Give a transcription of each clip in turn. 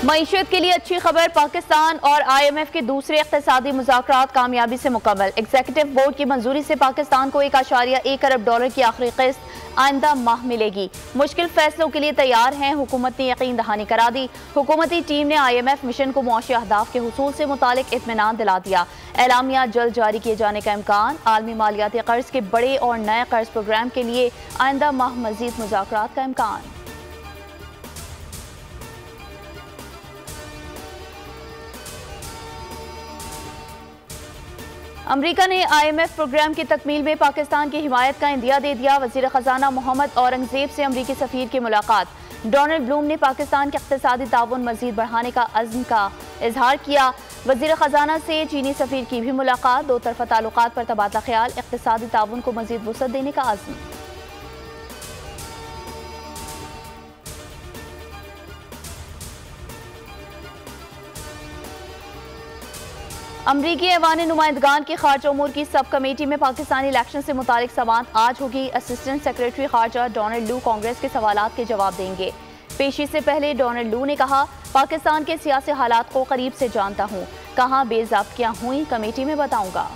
मईशत के लिए अच्छी खबर, पाकिस्तान और IMF के दूसरे इक़्तिसादी मुज़ाकरात कामयाबी से मुकम्मल। एग्जीक्यूटिव बोर्ड की मंजूरी से पाकिस्तान को $1.1 अरब की आखिरी किस्त आइंदा माह मिलेगी। मुश्किल फैसलों के लिए तैयार हैं, हुकूमत ने यकीन दहानी करा दी। हुकूमती टीम ने IMF मिशन को मुआशी अहदाफ के हुसूल से मुतालिक इत्मीनान दिला दिया। एलामिया जल्द जारी किए जाने का इम्कान। आलमी मालियाती कर्ज के बड़े और नए कर्ज प्रोग्राम के लिए आइंदा माह मजीद मुज़ाकरात का इम्कान। अमरीका ने IMF प्रोग्राम की तकमील में पाकिस्तान की हिमायत का इंदिया दे दिया। वज़ीर ख़जाना मोहम्मद औरंगज़ेब से अमरीकी सफ़ीर की मुलाकात। डोनाल्ड ब्लूम ने पाकिस्तान के इक़्तिसादी ताउन मज़ीद बढ़ाने का अज़्म का इजहार किया। वज़ीर ख़जाना से चीनी सफ़ीर की भी मुलाकात। दो तरफ़ा ताल्लुकात पर तबादला ख्याल, इक़्तिसादी ताउन को मज़ीद वुसअत देने का अज़्म। अमरीकी ऐवान नुमाइंदगान की खारजा उमूर की सब कमेटी में पाकिस्तानी इलेक्शन से मुतालिक समाअत आज होगी। असिस्टेंट सेक्रेटरी खारजा डोनाल्ड लू कांग्रेस के सवालात के जवाब देंगे। पेशी से पहले डोनाल्ड लू ने कहा, पाकिस्तान के सियासी हालात को करीब से जानता हूँ, कहाँ बेज़ाब्तियाँ हुई कमेटी में बताऊंगा।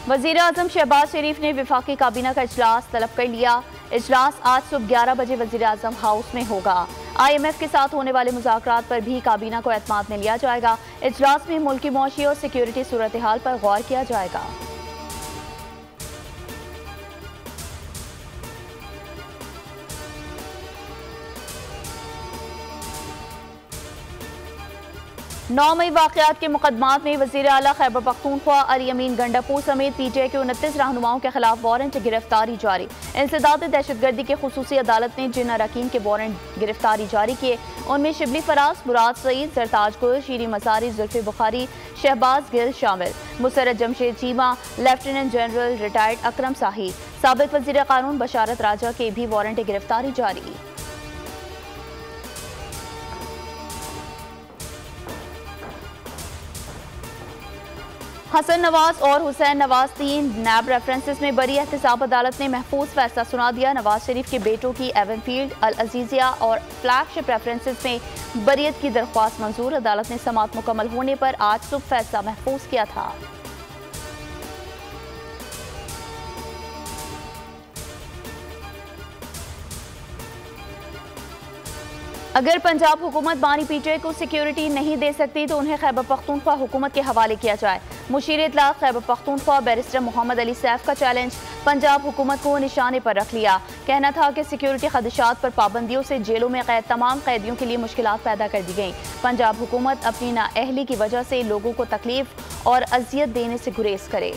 वज़ीर आज़म शहबाज शरीफ ने वफाकी काबीना का इजलास तलब कर लिया। इजलास आज सुबह 11 बजे वज़ीर आज़म हाउस में होगा। IMF के साथ होने वाले मुज़ाकरात पर भी काबीना को एतमाद में लिया जाएगा। इजलास में मुल्क की मौशी और सिक्योरिटी सूरत हाल पर गौर किया जाएगा। नौ मई वाक़यात के मुकदमात में वज़ीर आला खैबर पख्तूनख्वा अली अमीन गंडापुर समेत PTI के 29 रहनुमाओं के खिलाफ वारंट गिरफ्तारी जारी। इंसदाद दहशतगर्दी की खुसूसी अदालत ने जिन अरकान के वारंट गिरफ्तारी जारी किए उनमें शिबली फराज, मुराद सईद, सरताज गुल, शीरी मसारी, जुल्फी बुखारी, शहबाज गिल शामिल। Musarrat Jamshed Cheema, lieutenant general retired Akram Shahi, साबिक वज़ीर कानून बशारत राजा के भी वारंट गिरफ्तारी जारी। हसन नवाज और हुसैन नवाज 3 नैब रेफरेंसेस में बरी। एहतसाब अदालत ने महफूज फैसला सुना दिया। नवाज शरीफ के बेटों की एवनफील्ड, अल अजीजिया और फ्लैगशिप रेफरेंसेस में बरियत की दरख्वास्त मंजूर। अदालत ने समाअत मुकम्मल होने पर आज सुबह फैसला महफूज किया था। अगर पंजाब हुकूमत बानी PTI को सिक्योरिटी नहीं दे सकती तो उन्हें खैबर पख्तूनख्वा हुकूमत के हवाले किया जाए। मुशीर इत्तलात खैबर पख्तूनख्वा बैरिस्टर मोहम्मद अली सैफ का चैलेंज पंजाब हुकूमत को निशाने पर रख लिया। कहना था कि सिक्योरिटी खदशात पर पाबंदियों से जेलों में कैद तमाम कैदियों के लिए मुश्किलात पैदा कर दी गई। पंजाब हुकूमत अपनी नाअहली की वजह से लोगों को तकलीफ और अजियत देने से गुरेज करे।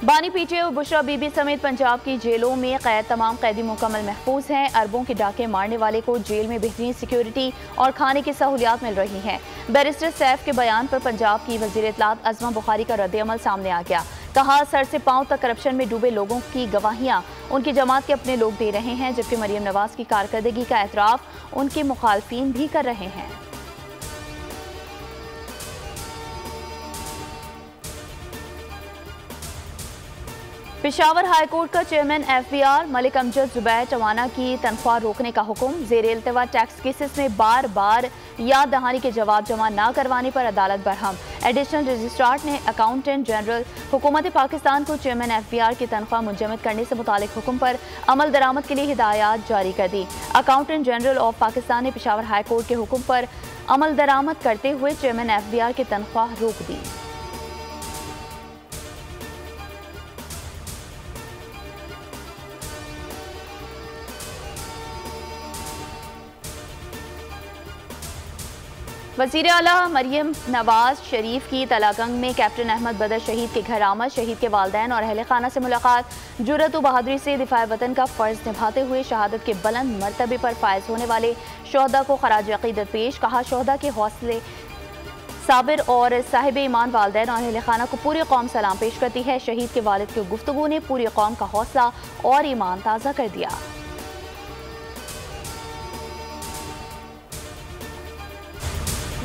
बानी PTI और बुशरा बीबी समेत पंजाब की जेलों में कैद तमाम कैदी मुकम्मल महफूज हैं। अरबों के डाके मारने वाले को जेल में बेहतरीन सिक्योरिटी और खाने की सहूलियात मिल रही हैं। बैरिस्टर सैफ के बयान पर पंजाब की वज़ीर इत्तलात अज़मा बुखारी का रद्द-ए-अमल सामने आ गया। कहा, सर से पांव तक करप्शन में डूबे लोगों की गवाहियां उनकी जमात के अपने लोग दे रहे हैं, जबकि मरियम नवाज की कारकर्दगी का एतराफ़ उनके मुखालफीन भी कर रहे हैं। पेशावर हाई कोर्ट का चेयरमैन FBR मलिक अमजद जुबैर टवाना की तनख्वाह रोकने का हुक्म। ज़ेर इल्तवा टैक्स केसेस में बार बार याद दहानी के जवाब जमा न करवाने पर अदालत बरहम। एडिशनल रजिस्ट्रार ने अकाउंटेंट जनरल हुकूमत पाकिस्तान को चेयरमैन FBR की तनख्वाह मुंजमद करने से मुतालिक हुक्म पर अमल दरामद के लिए हिदायत जारी कर दी। अकाउंटेंट जनरल ऑफ पाकिस्तान ने पेशावर हाई कोर्ट के हुक्म पर अमल दरामद करते हुए चेयरमैन FBR की तनख्वाह रोक दी। वज़ीर आला मरियम नवाज शरीफ की तलागंग में कैप्टन अहमद बदर शहीद के घर आमद। शहीद के वालिदैन और अहले खाना से मुलाकात। जुर्रत व बहादुरी से दिफाए वतन का फ़र्ज निभाते हुए शहादत के बुलंद मर्तबे पर फायज होने वाले शोहदा को खराज अक़ीदत पेश। कहा, शोहदा के हौसले साबिर और साहिब ईमान वालिदैन और अहले खाना को पूरी कौम सलाम पेश करती है। शहीद के वालिद की गुफ्तगू ने पूरी कौम का हौसला और ईमान ताज़ा कर दिया।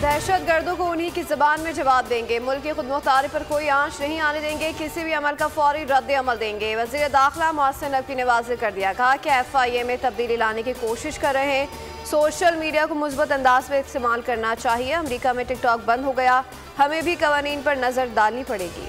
दहशत गर्दों को उन्हीं की ज़बान में जवाब देंगे। मुल्क की खुदमुख्तारी पर कोई आंच नहीं आने देंगे। किसी भी अमल का फौरी रद्द अमल देंगे। वज़ीर दाखिला मोहसिन नकवी ने वाज़ेह कर दिया, कहा कि FIA में तब्दीली लाने की कोशिश कर रहे हैं। सोशल मीडिया को मुस्बत अंदाज में इस्तेमाल करना चाहिए। अमरीका में टिकटॉक बंद हो गया, हमें भी कवानीन पर नज़र डालनी पड़ेगी।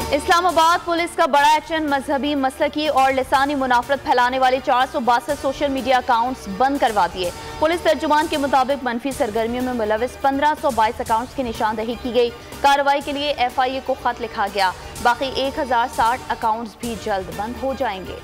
इस्लामाबाद पुलिस का बड़ा एक्शन, मजहबी, मसलकी और लिसानी मुनाफरत फैलाने वाले 462 सोशल मीडिया अकाउंट्स बंद करवा दिए। पुलिस तर्जुमान के मुताबिक मनफी सरगर्मियों में मुलविस 1522 अकाउंट्स की निशानदही की गई। कार्रवाई के लिए FIA को खत लिखा गया। बाकी 1060 अकाउंट्स भी जल्द बंद हो जाएंगे।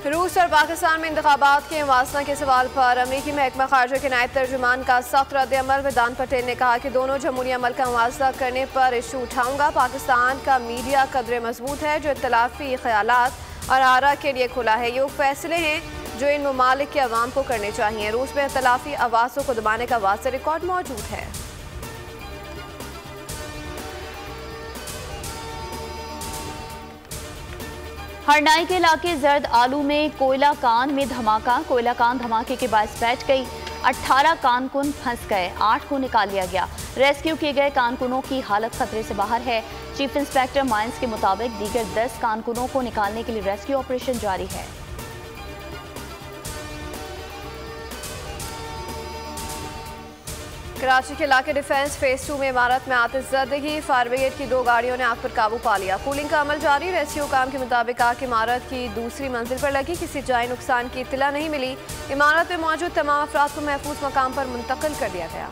रूस और पाकिस्तान में इंतखाबात के मुवाजना के सवाल पर अमरीकी महकमा खारजा के नायब तर्जुमान का सख्त रद्द-ए-अमल। वेदान पटेल ने कहा कि दोनों जमहूरी अमल का मुवाजना करने पर इशू उठाऊंगा। पाकिस्तान का मीडिया कदरे मजबूत है जो इख्तलाफी ख्यालात और आरा के लिए खुला है। ये वो फैसले हैं जो इन ममालिक के अवाम को करने चाहिए। रूस में इख्तलाफी आवाज़ों को दबाने का वाज़ेह रिकॉर्ड मौजूद है। हरनाई के इलाके जर्द आलू में कोयला कान में धमाका। कोयला कान धमाके के बायस बैठ गई। 18 कारकुन फंस गए, 8 को निकाल लिया गया। रेस्क्यू किए गए कारकुनों की हालत खतरे से बाहर है। चीफ इंस्पेक्टर माइंस के मुताबिक दीगर 10 कारकुनों को निकालने के लिए रेस्क्यू ऑपरेशन जारी है। कराची के इलाके डिफेंस फेज 2 में इमारत में आतिशज़दगी। फायर ब्रिगेड की 2 गाड़ियों ने आग पर काबू पा लिया। कूलिंग का अमल जारी। रेस्क्यू काम के मुताबिक आग इमारत की दूसरी मंजिल पर लगी। किसी जानी नुकसान की इत्तला नहीं मिली। इमारत में मौजूद तमाम अफराद को महफूज मकाम पर मुंतकिल कर दिया गया।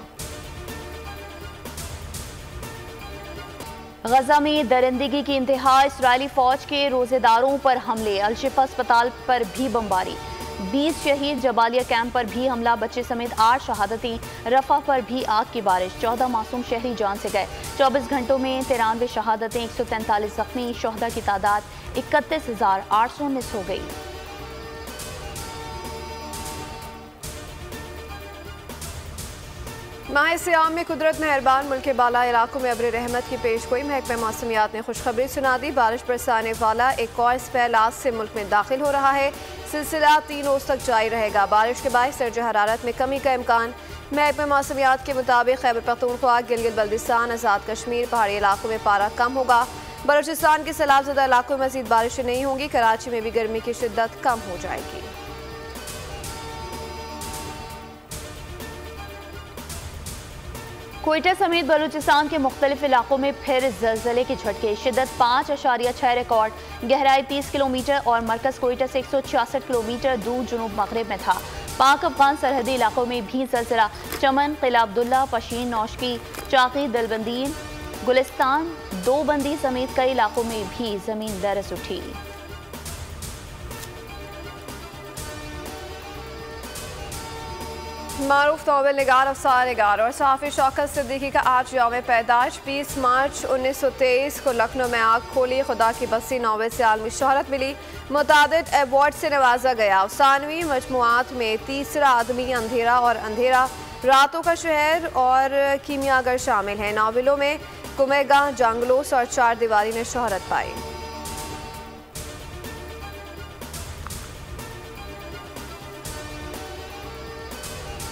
गजा में दरिंदगी की इंतहा। इस्राएली फौज के रोजेदारों पर हमले। अलशिफा अस्पताल पर भी बमबारी। 20 शहीद। जबालिया कैंप पर भी हमला। बच्चे समेत 8 शहादतें। रफा पर भी आग की बारिश। 14 मासूम शहरी जान से गए। 24 घंटों में 93 शहादतें। 143 जख्मी। शोहदा की तादाद 31,819 हो गई। माह सियाम में कुदरत मेहरबान। मुल्क के बाला इलाकों में अब्र रहमत की पेशगोई। महकमा मौसमियात ने खुशखबरी सुना दी। बारिश बरसाने वाला एक और स्पेल आज से मुल्क में दाखिल हो रहा है। सिलसिला 3 रोज तक जारी रहेगा। बारिश के बाद दर्ज हरारत में कमी का इम्कान। महकमा मौसमियात के मुताबिक खैबर पख्तूनख्वा, गिलगित बल्दिस्तान, आज़ाद कश्मीर, पहाड़ी इलाकों में पारा कम होगा। बलूचिस्तान के सैलाबज़दा इलाकों में मज़ीद बारिशें नहीं होंगी। कराची में भी गर्मी की शिद्दत कम हो जाएगी। कोयटा समेत बलूचिस्तान के मुख्तलिफ इलाकों में फिर ज़लज़ले के झटके। शिद्दत 5.6 रिकॉर्ड। गहराई 30 किलोमीटर और मरकज़ कोयटा से 166 किलोमीटर दूर जुनूब मगरिब में था। पाक अफगान सरहदी इलाकों में भी ज़लज़ला। चमन, किला अब्दुल्ला, पशीन, नौशकी, चाकी, दलबंदीन, गुलिस्तान, दोबंदी समेत कई इलाकों में भी ज़मीन दरस उठी। मारूफ नोबेल निगार, अफसार निगार और सहाफ़ी शौकत सिद्दीकी का आज यौम पैदाइश। 20 मार्च 1923 को लखनऊ में आग खोली। खुदा की बस्ती नोबेल से आलमी शोहरत मिली। मुतादिद अवार्ड से नवाजा गया। अफसानवी मजमुआत में तीसरा आदमी, अंधेरा और अंधेरा, रातों का शहर और कीमियागर शामिल हैं। नावलों में कुमेगाह, जंगलोस और 4 दीवारी ने शोहरत पाई।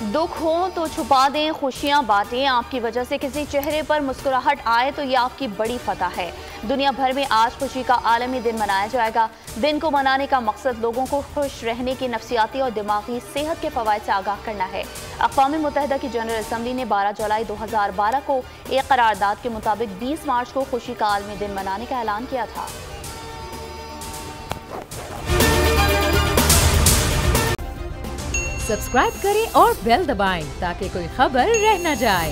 दुख हो तो छुपा दें, खुशियां बांटें। आपकी वजह से किसी चेहरे पर मुस्कुराहट आए तो ये आपकी बड़ी फतह है। दुनिया भर में आज खुशी का आलमी दिन मनाया जाएगा। दिन को मनाने का मकसद लोगों को खुश रहने की नफ्सियाती और दिमागी सेहत के फवायद से आगाह करना है। अक़वाम मुत्तहिदा की जनरल असम्बली ने 12 जुलाई 2012 को एक करारदाद के मुताबिक 20 मार्च को खुशी का आलमी दिन मनाने का ऐलान किया था। सब्सक्राइब करें और बेल दबाएं ताकि कोई खबर रह न जाए।